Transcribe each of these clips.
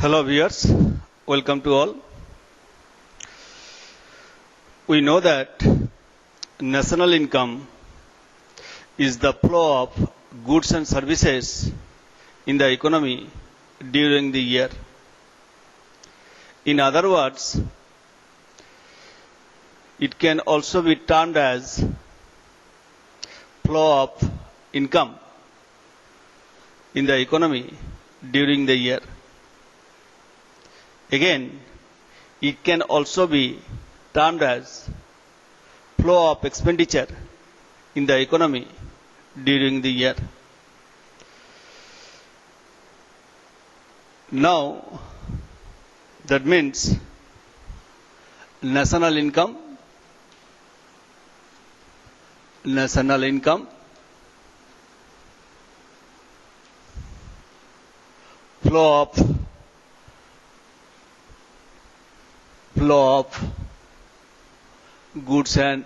Hello viewers, welcome to all. We know that national income is the flow of goods and services in the economy during the year. In other words, it can also be termed as flow of income in the economy during the year. Again, it can also be termed as flow of expenditure in the economy during the year. Now, that means national income, flow of goods and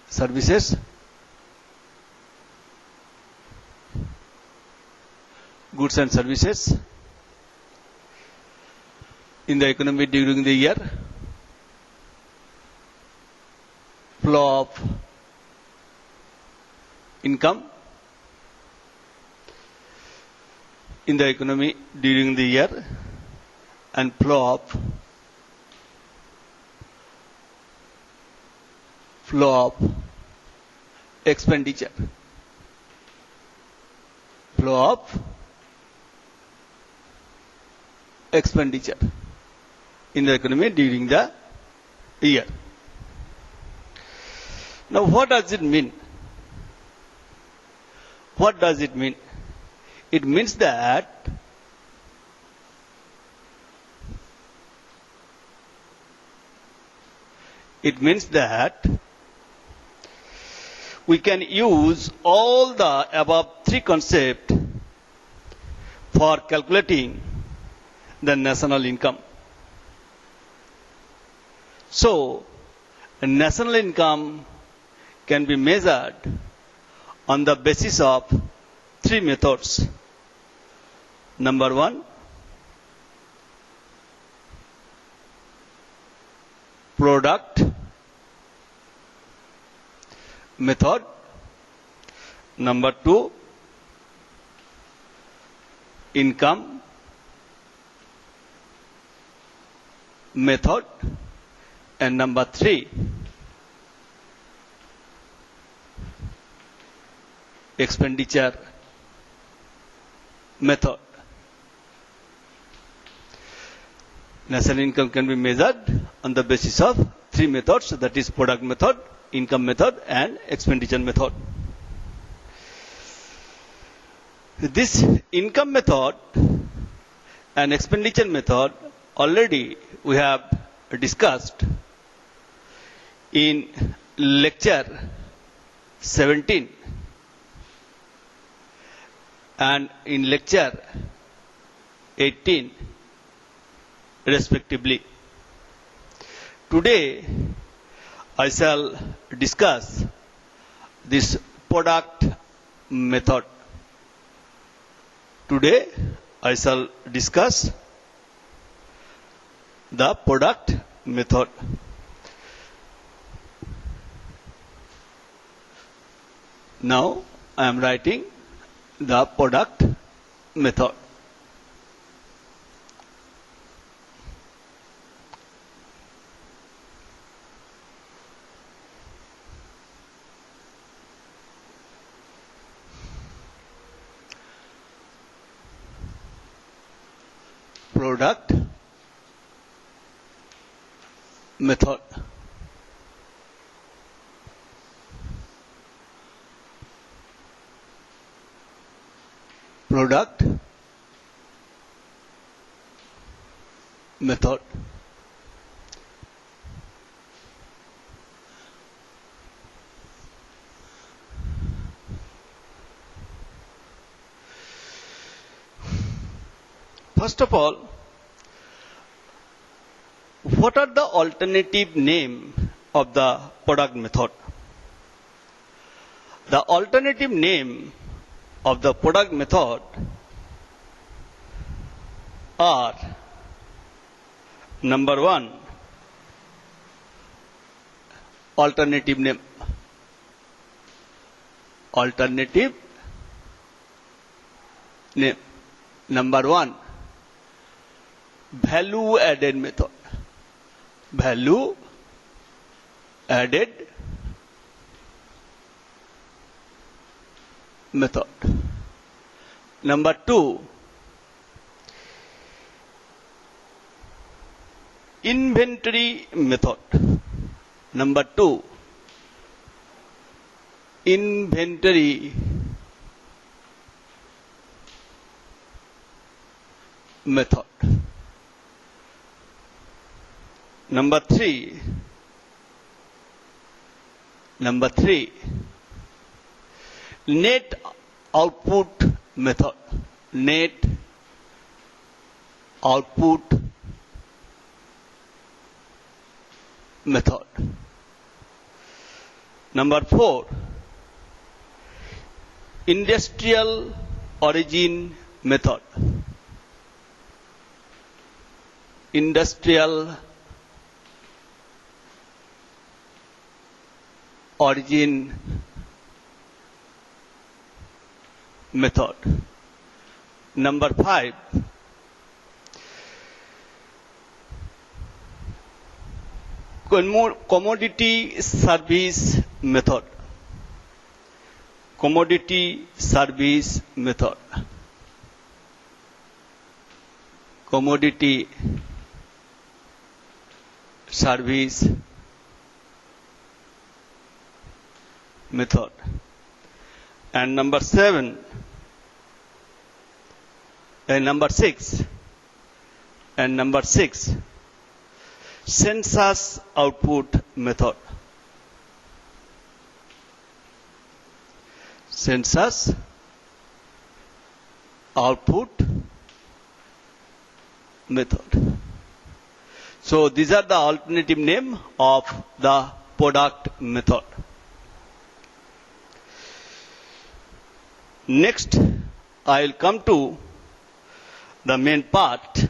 services, in the economy during the year, flow of income in the economy during the year, and flow of expenditure. In the economy during the year. Now, what does it mean? It means that we can use all the above three concepts for calculating the national income. So, national income can be measured on the basis of three methods. Number one, product method. Number two, income method. And number three, expenditure method. National income can be measured on the basis of three methods, that is product method, income method, and expenditure method. This income method and expenditure method already we have discussed in lecture 17 and in lecture 18 respectively. Today I shall discuss this product method. Today I shall discuss the product method. Now I am writing the product method. Product method. Product method. First of all, what are the alternative name of the product method? The alternative name of the product method are number 1 alternative name, alternative name. Number 1 value added method, value added method. Number 2 inventory method. Number 2 inventory method. Number 3 net output method, net output method. Number 4 industrial origin method, industrial origin method. Number 5 commodity service method, commodity service method, commodity service method. And number 6 and number 6 census output method, census output method. So these are the alternative name of the product method. Next, I will come to the main part,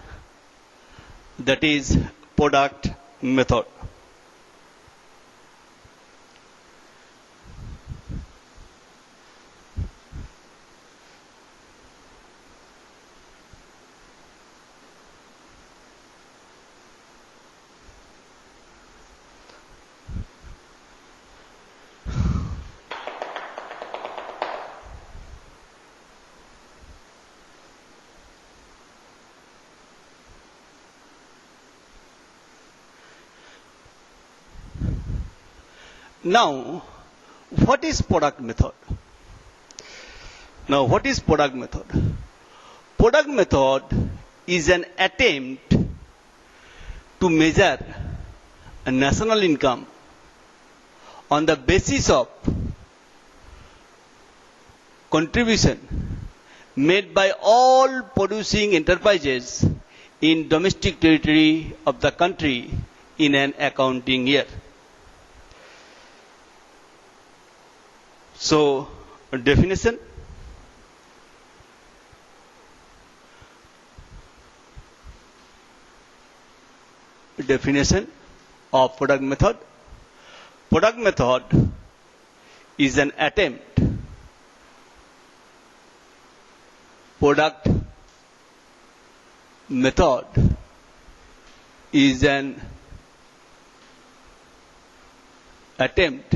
that is product method. Now, what is product method? Now, what is product method? Product method is an attempt to measure a national income on the basis of contribution made by all producing enterprises in domestic territory of the country in an accounting year. So, definition. Definition of product method. Product method is an attempt. Product method is an attempt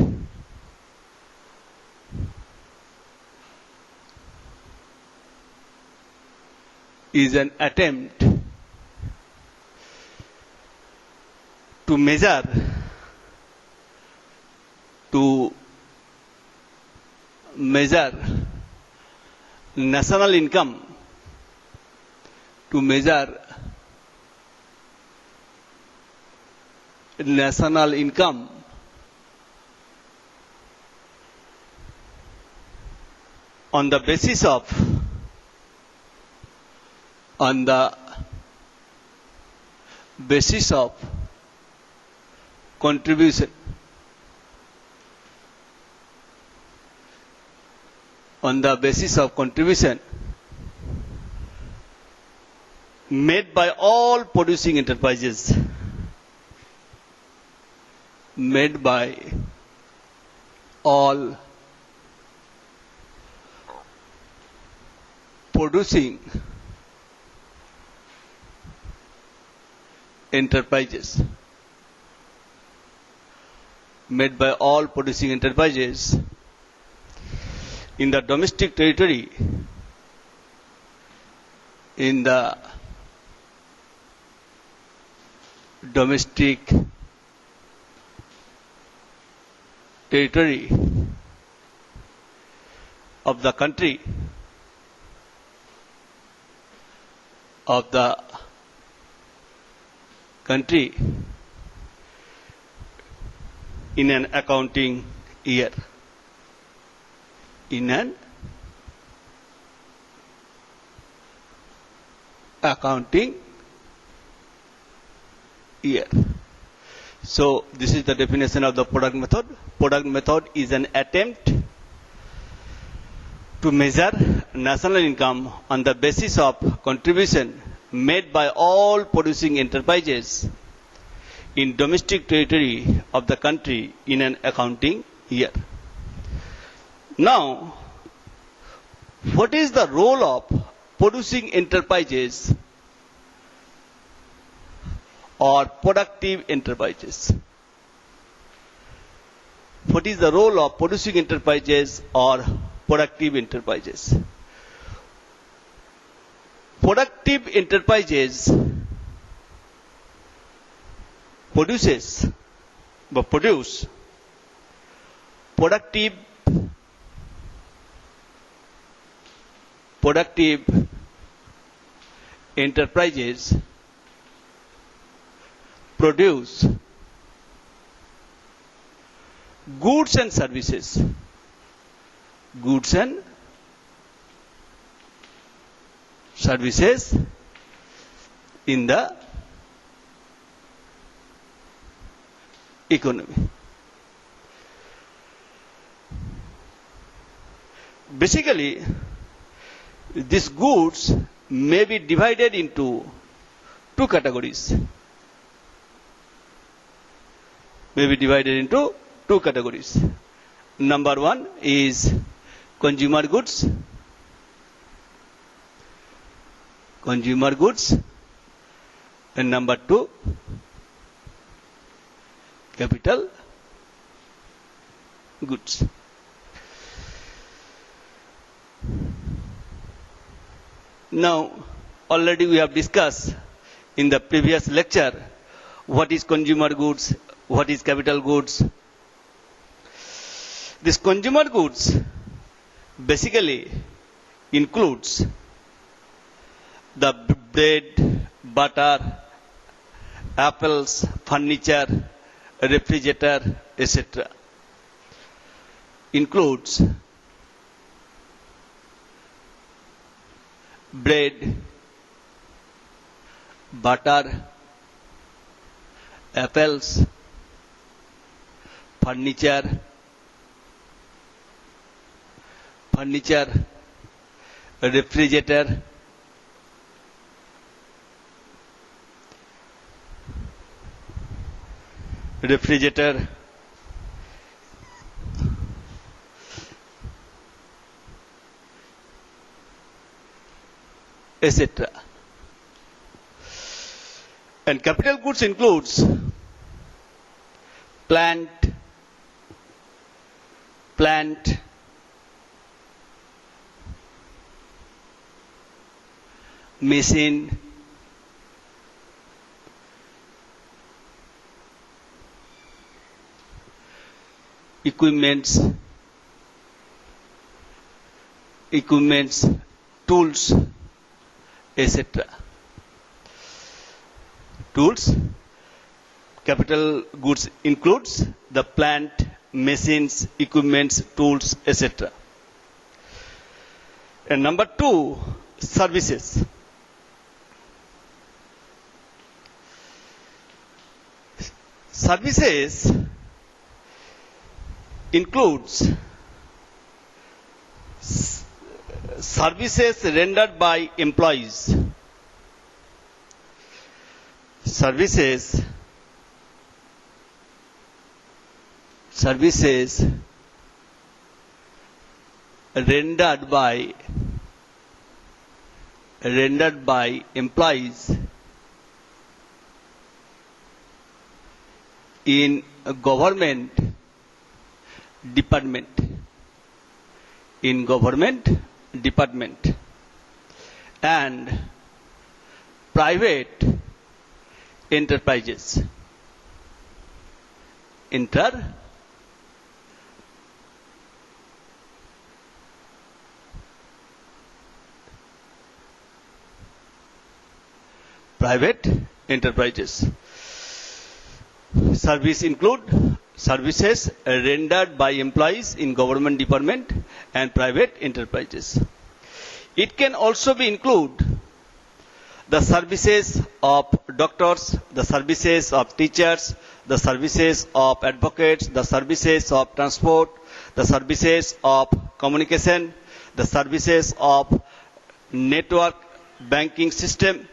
to measure national income, to measure national income on the basis of contribution made by all producing enterprises. Made by all producing enterprises. Made by all producing enterprises in the domestic territory, in the domestic territory of the country, in an accounting year. In an accounting year. So this is the definition of the product method. Product method is an attempt to measure national income on the basis of contribution made by all producing enterprises in domestic territory of the country in an accounting year. Now, what is the role of producing enterprises or productive enterprises? What is the role of producing enterprises or productive enterprises? Productive enterprises produce productive enterprises produce goods and services. Goods and services in the economy. Basically, these goods may be divided into two categories. Number one is consumer goods. And number two, capital goods. Now, already we have discussed in the previous lecture what is consumer goods, what is capital goods. This consumer goods basically includes the bread, butter, apples, furniture, refrigerator, etc. Includes bread, butter, apples, furniture, refrigerator, etc. And capital goods includes plant, machine, equipments, tools, etc. Tools. Capital goods includes the plant, machines, equipments, tools, etc. And number two, services. Services includes services rendered by employees. services rendered by employees in a government department and private enterprises. Private enterprises. Service include services rendered by employees in government department and private enterprises. It can also be include the services of doctors, the services of teachers, the services of advocates, the services of transport, the services of communication, the services of network banking system,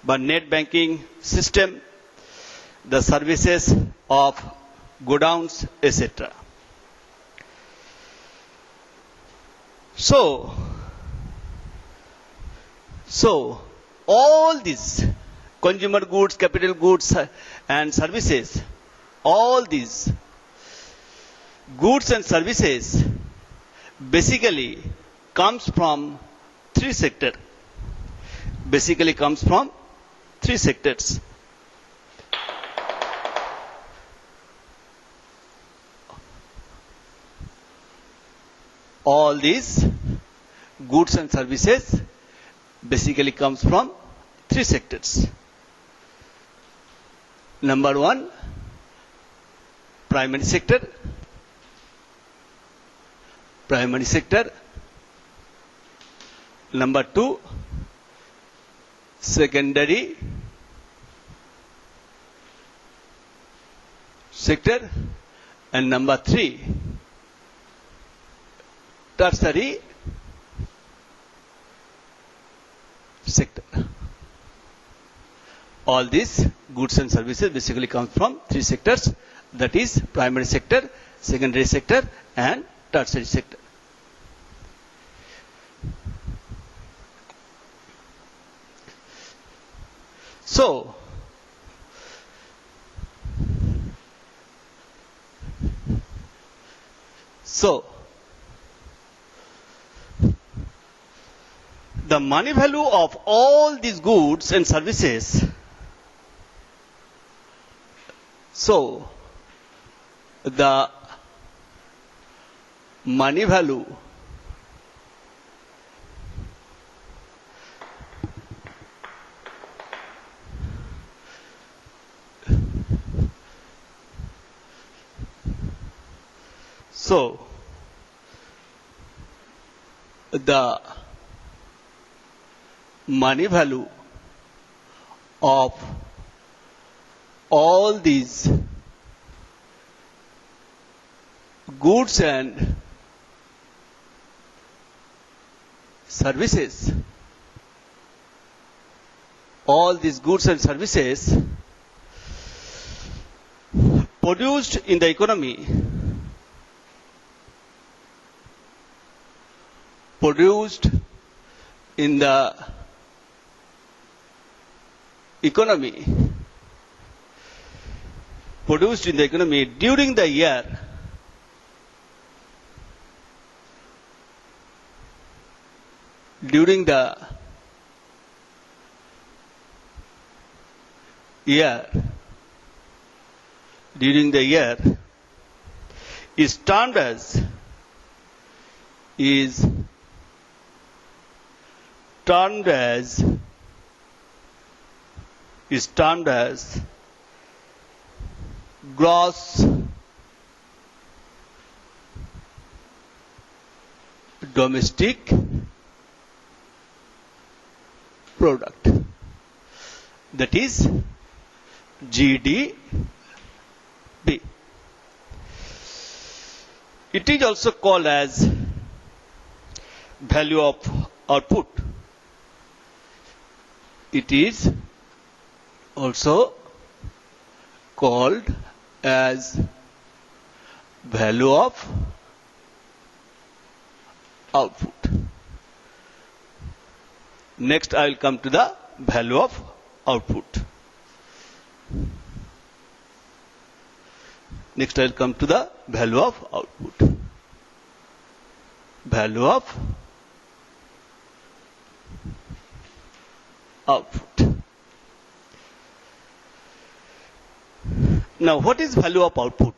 the net banking system, the services of godowns, etc. So all these consumer goods, capital goods and services, all these goods and services basically comes from three sectors. All these goods and services basically comes from three sectors. Number one, primary sector. Number two, secondary sector. And number three, tertiary sector. All these goods and services basically come from three sectors, that is primary sector, secondary sector and tertiary sector. So the money value of all these goods and services, so the money value of all these goods and services, produced in the economy, during the year is termed as gross domestic product, that is GDP. It is also called as value of output. It is also called as value of output. Next, I will come to the value of output. Next, I will come to the value of output. Value of output. Now, what is value of output?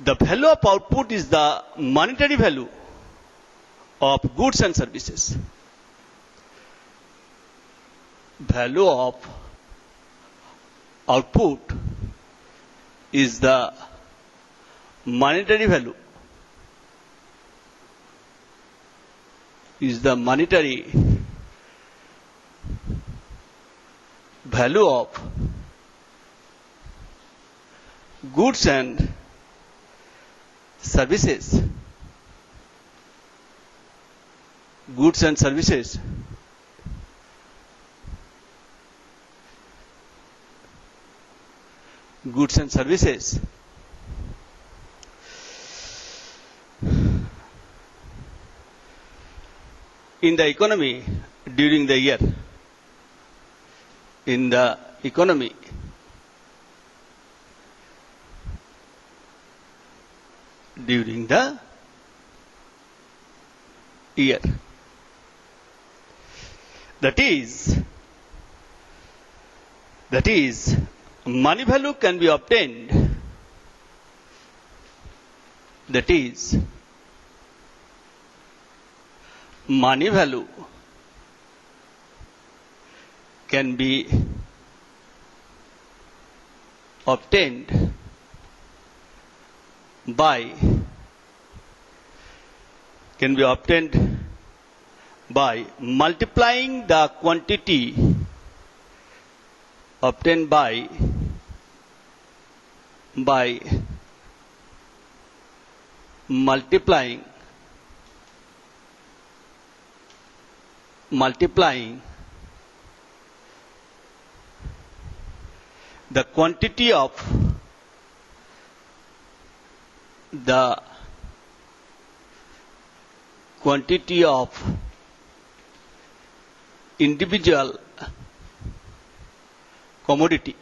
The value of output is the monetary value of goods and services. Value of output is the monetary value, is the monetary value of goods and services. Goods and services. Goods and services. In the economy during the year. In the economy during the year. That is, money value can be obtained. That is, money value can be obtained by multiplying the quantity obtained by multiplying the quantity of individual commodity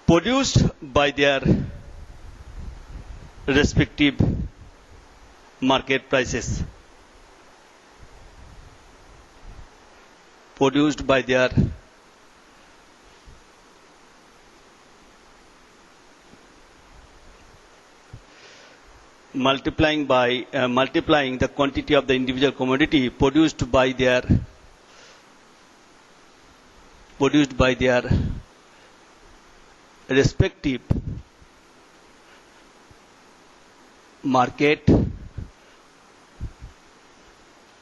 produced by their respective market prices. Produced by their multiplying the quantity of the individual commodity produced by their respective market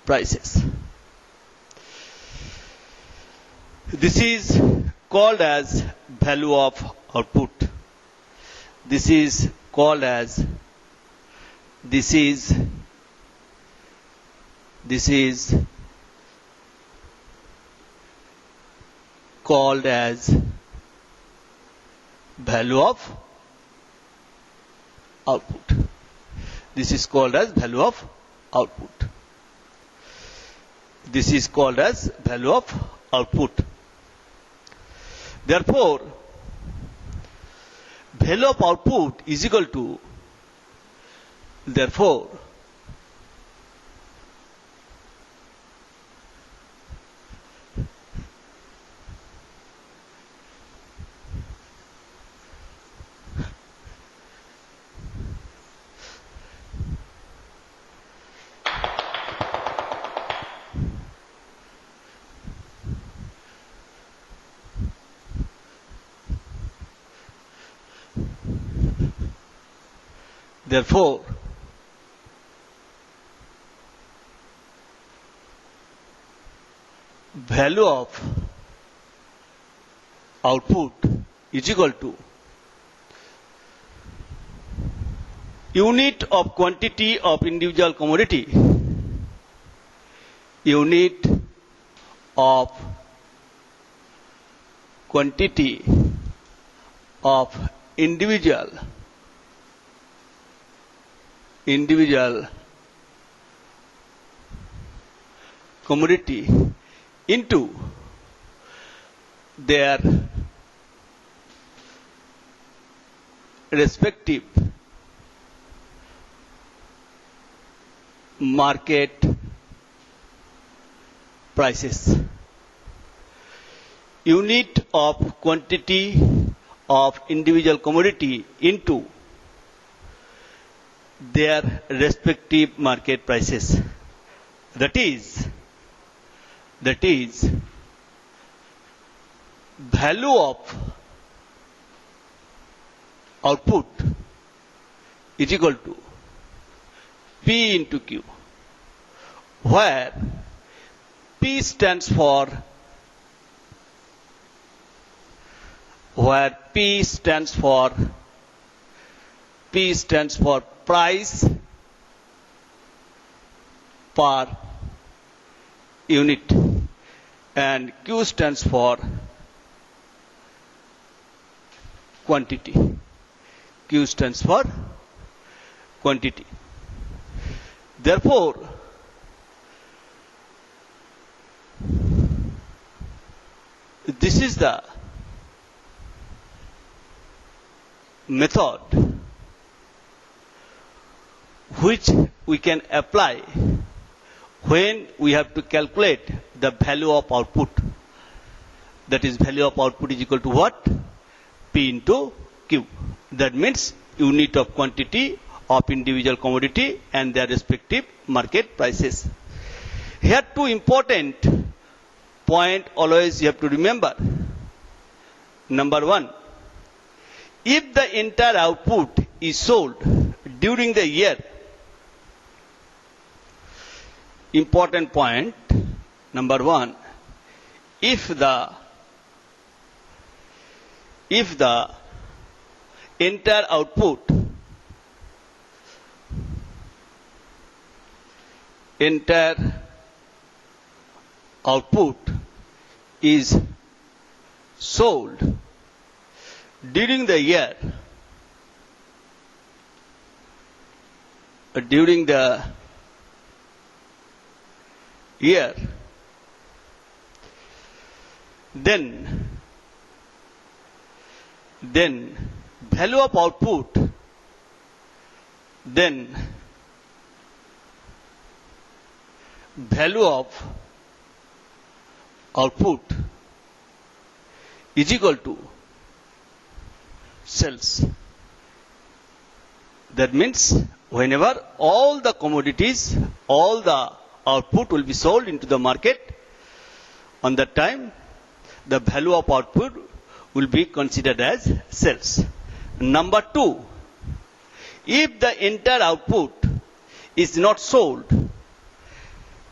prices. This is called as value of output. This is called as value of output. This is called as value of output. This is called as value of output. Therefore, value of output is equal to, therefore, value of output is equal to unit of quantity of individual commodity, unit of quantity of individual commodity into their respective market prices. Unit of quantity of individual commodity into their respective market prices. That is value of output is equal to P into Q, where P stands for price per unit and Q stands for quantity. Q stands for quantity. Therefore, this is the method which we can apply when we have to calculate the value of output. That is, value of output is equal to what? P into Q. That means unit of quantity of individual commodity and their respective market prices. Here two important point always you have to remember. Number one, if the entire output is sold during the year, important point, number one, if the entire output is sold during the year, then value of output is equal to sales. That means whenever all the commodities, all the output will be sold into the market, on that time the value of output will be considered as sales. Number two, if the entire output is not sold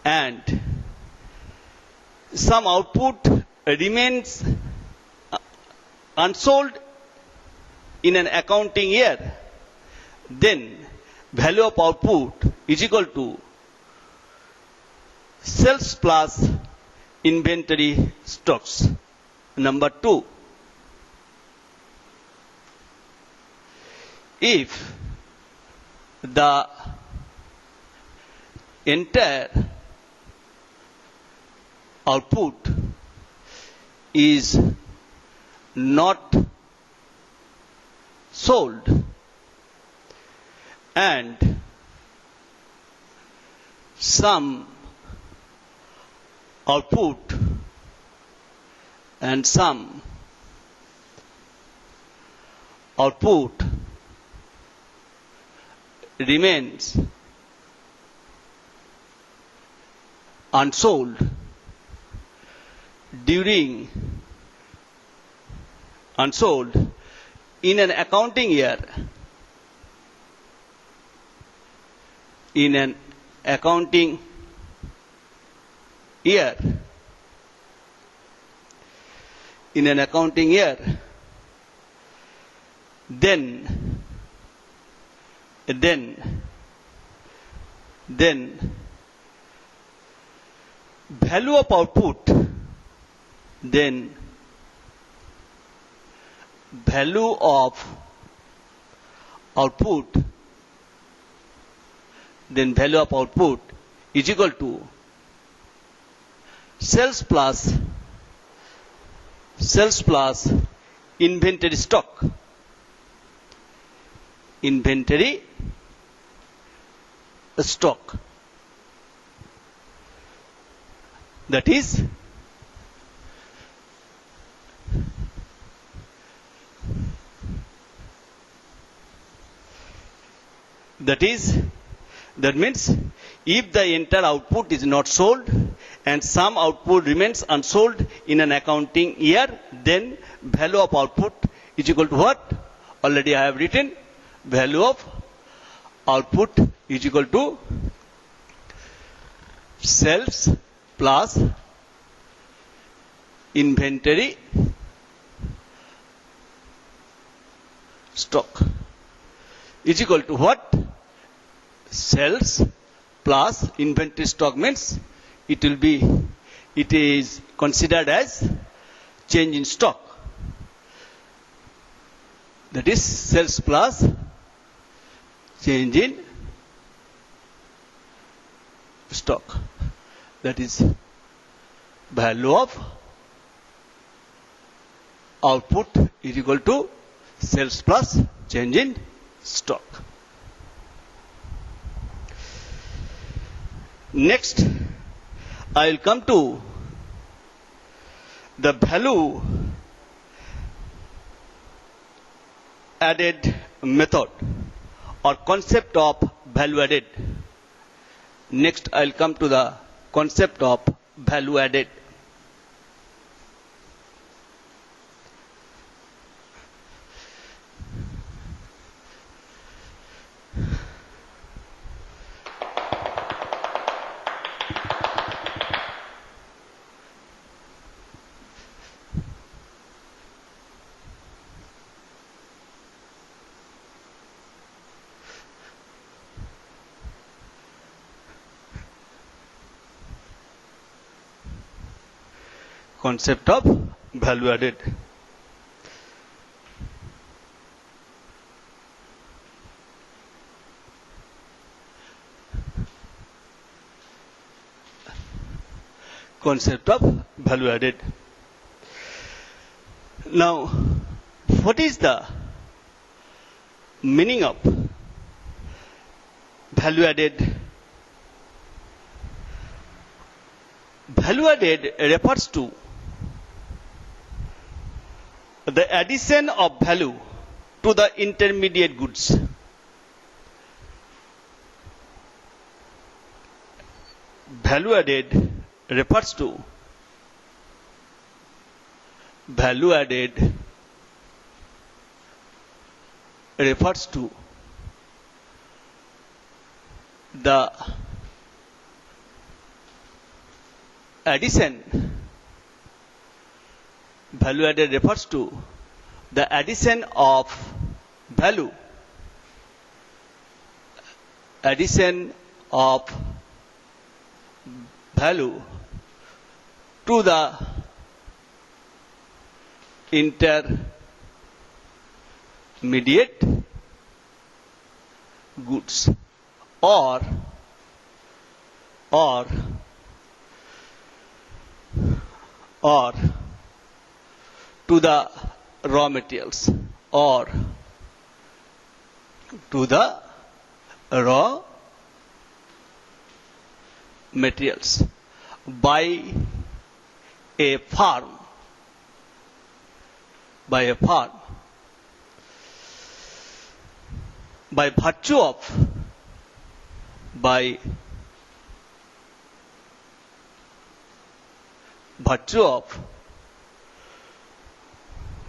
and some output remains unsold in an accounting year, then value of output is equal to sales plus inventory stocks. Number two, if the entire output is not sold and some output remains unsold in an accounting year, then then value of output, then value of output, then value of output is equal to sales plus inventory stock. Inventory stock. That is that means if the entire output is not sold and some output remains unsold in an accounting year, then value of output is equal to what? Already I have written value of output is equal to sales plus inventory stock is equal to what? Sales plus inventory stock means it is considered as change in stock. That is sales plus change in stock. That is value of output is equal to sales plus change in stock. Next, I will come to the value added method or concept of value added. Next, I will come to the concept of value added. Concept of value added. Concept of value added. Now, what is the meaning of value added? Value added refers to the addition of value to the intermediate goods. Value added refers to the addition. Value added refers to the addition of value. Addition of value to the intermediate goods or to the raw materials or to the raw materials by a firm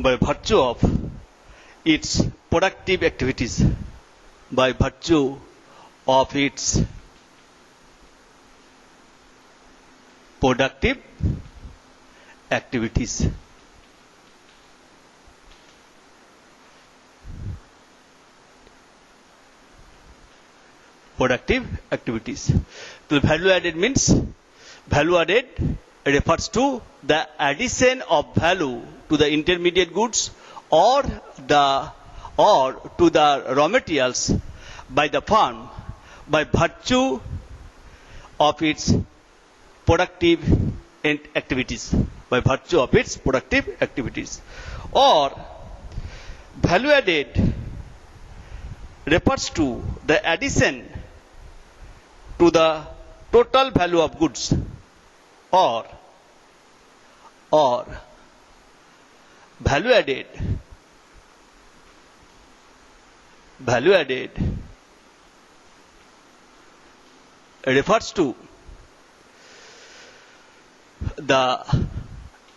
by virtue of its productive activities, by virtue of its productive activities. productive activities. So value added means, value added refers to the addition of value to the intermediate goods or to the raw materials by the firm by virtue of its productive activities. By virtue of its productive activities. Or value added refers to the addition to the total value of goods or value added refers to the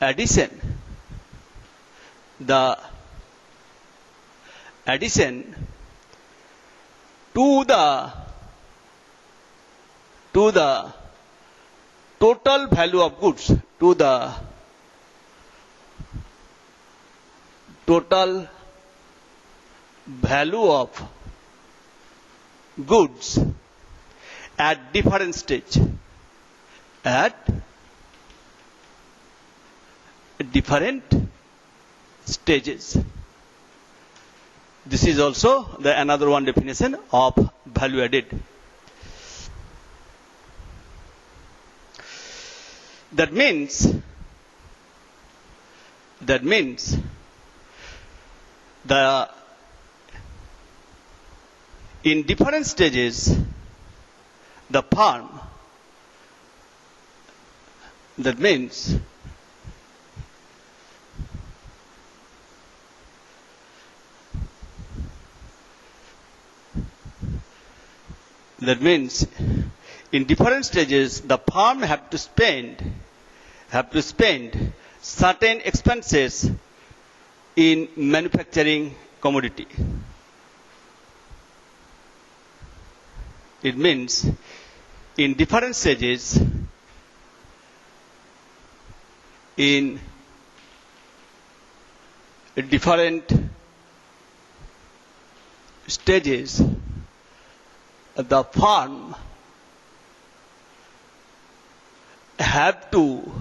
addition to the total value of goods, to the total value of goods at different stage, at different stages. This is also the another one definition of value added. That means the in different stages the firm, that means in different stages the firm have to spend certain expenses in manufacturing commodity. It means in different stages, in different stages, the firm have to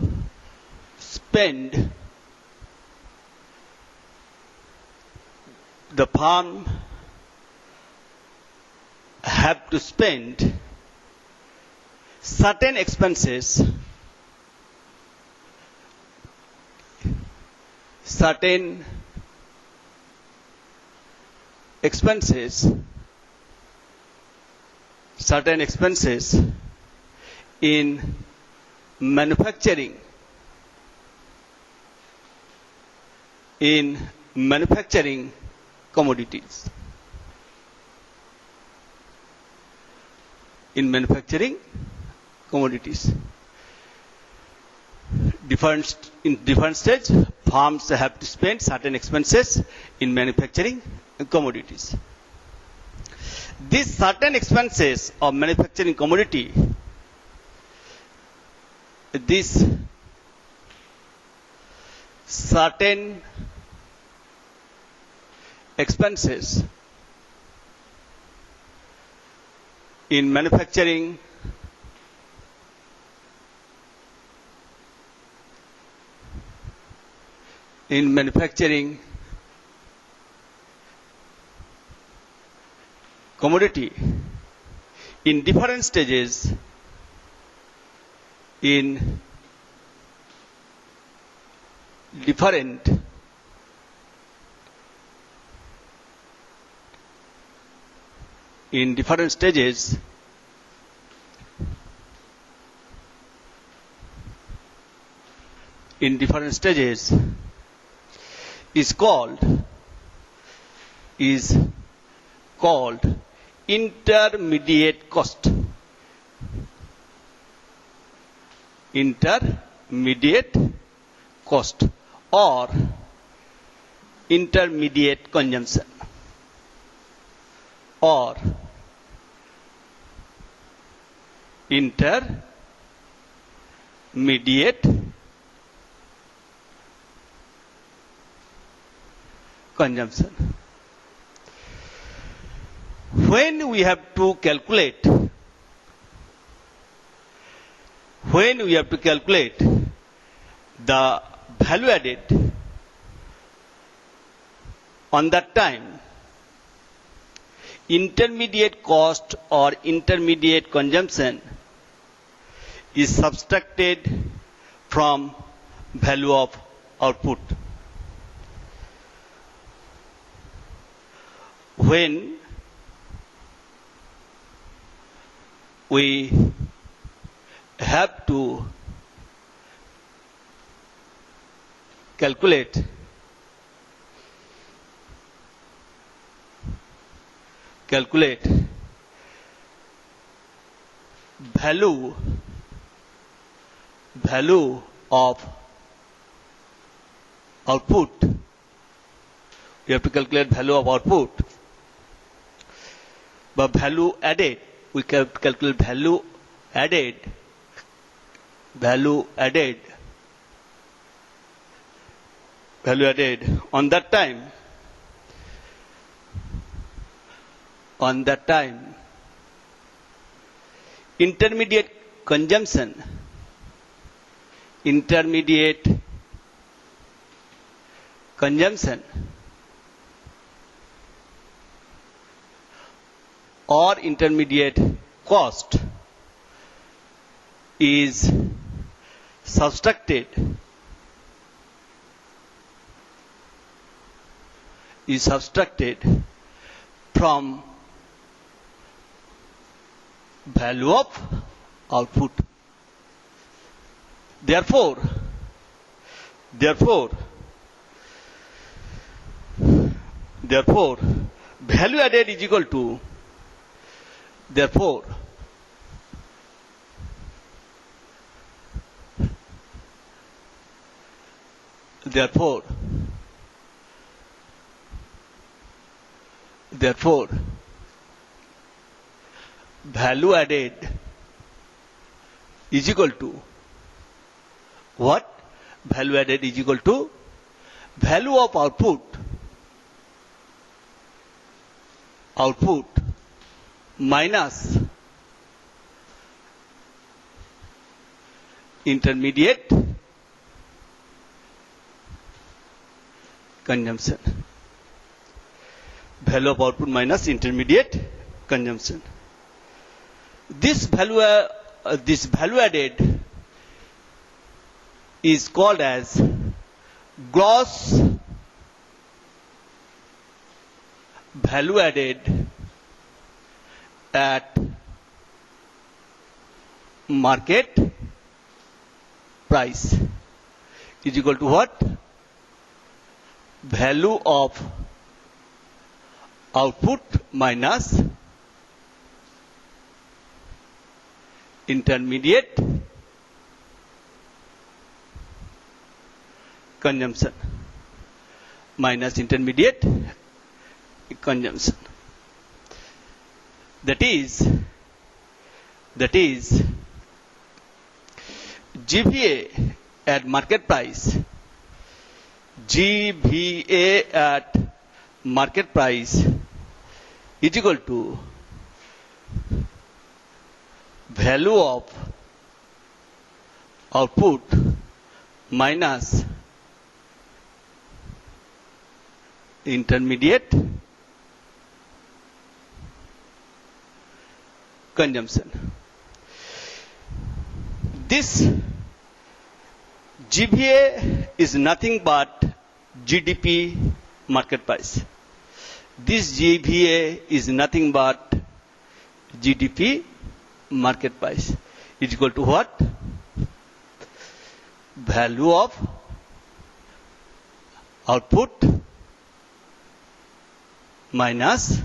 spend certain expenses in manufacturing commodities. In manufacturing commodities. In different stage, firms have to spend certain expenses in manufacturing commodities. These certain expenses of manufacturing commodity, these certain expenses in manufacturing commodity in different stages in different stages is called intermediate cost. Intermediate cost or intermediate consumption or intermediate consumption. when we have to calculate the value added on that time, intermediate cost or intermediate consumption is subtracted from value of output. When we have to calculate value of output, we have to calculate value of output. But value added, we can calculate value added on that time, intermediate consumption or intermediate cost is subtracted from value of output. Therefore, value added is equal to value added is equal to what? Value added is equal to value of output minus intermediate consumption. Value of output minus intermediate consumption. This value added is called as gross value added at market price is equal to what? Value of output minus intermediate consumption. That is GVA at market price. GVA at market price is equal to value of output minus intermediate consumption. This GVA is nothing but GDP market price. This GVA is nothing but GDP market price is equal to what? Value of output minus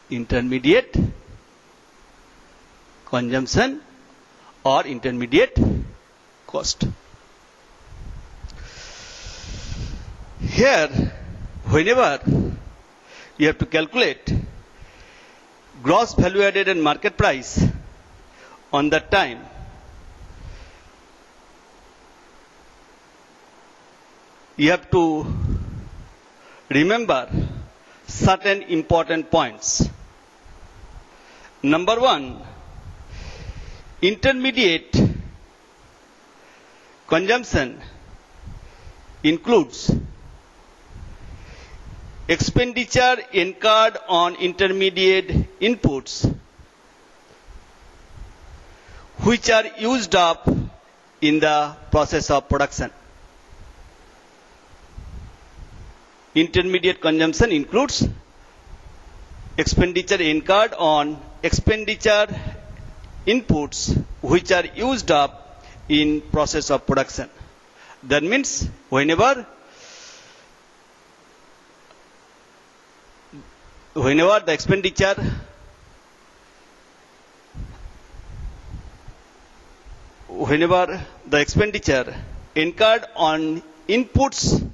intermediate consumption or intermediate cost. Here, whenever you have to calculate gross value added and market price on that time, you have to remember certain important points. Number one, intermediate consumption includes expenditure incurred on intermediate inputs which are used up in the process of production. Intermediate consumption includes expenditure incurred on expenditure inputs which are used up in process of production. That means whenever the expenditure incurred on inputs,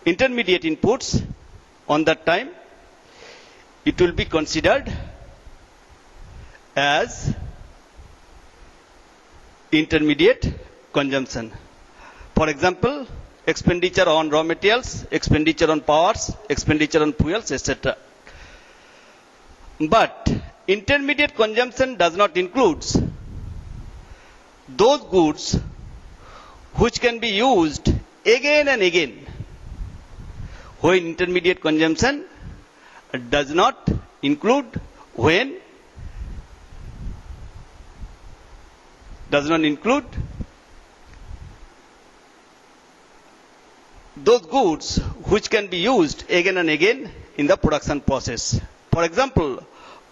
intermediate inputs, on that time, it will be considered as intermediate consumption. For example, expenditure on raw materials, expenditure on powers, expenditure on fuels, etc. But intermediate consumption does not include those goods which can be used again and again. When intermediate consumption does not include those goods which can be used again and again in the production process. For example,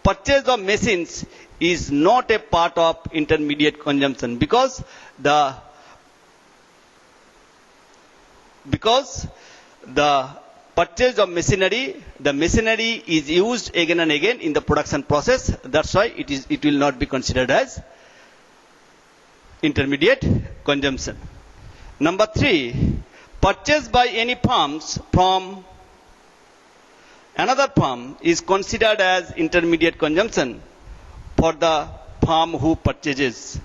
purchase of machines is not a part of intermediate consumption because the purchase of machinery, the machinery is used again and again in the production process. That's why it will not be considered as intermediate consumption. Number three, purchase by any firms from another firm is considered as intermediate consumption for the firm who purchases.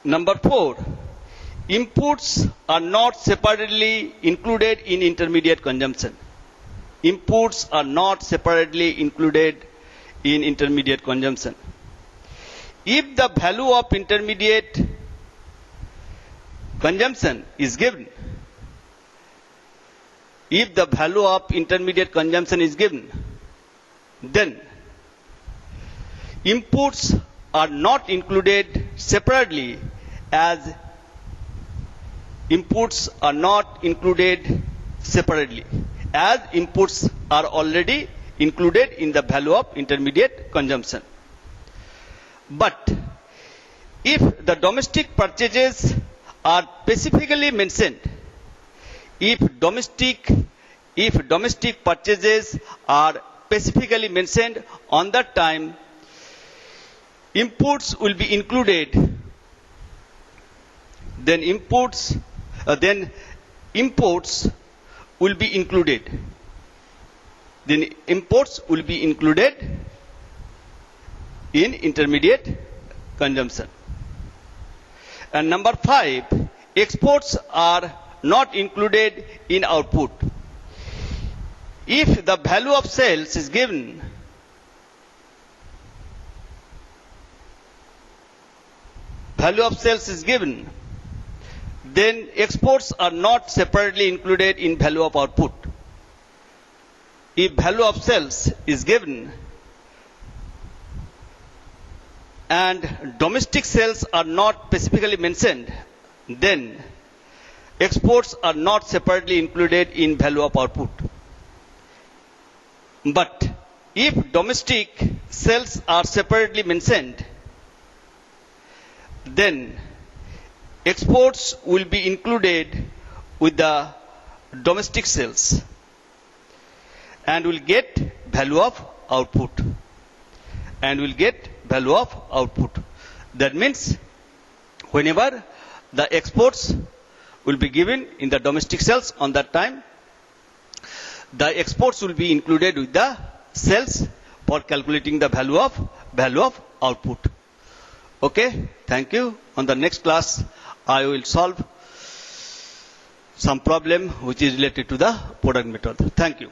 Number four, inputs are not separately included in intermediate consumption. Inputs are not separately included in intermediate consumption. If the value of intermediate consumption is given, then inputs are not included separately as inputs are already included in the value of intermediate consumption. But if the domestic purchases are specifically mentioned, if domestic purchases are specifically mentioned, on that time inputs will be included. Then imports will be included. Then imports will be included in intermediate consumption. And number five, exports are not included in output. If the value of sales is given, then exports are not separately included in value of output. If value of sales is given and domestic sales are not specifically mentioned, then exports are not separately included in value of output. But if domestic sales are separately mentioned, then exports will be included with the domestic sales and will get value of output. That means whenever the exports will be given in the domestic sales, on that time the exports will be included with the sales for calculating the value of output. Okay, thank you. On the next class I will solve some problem which is related to the product method. Thank you.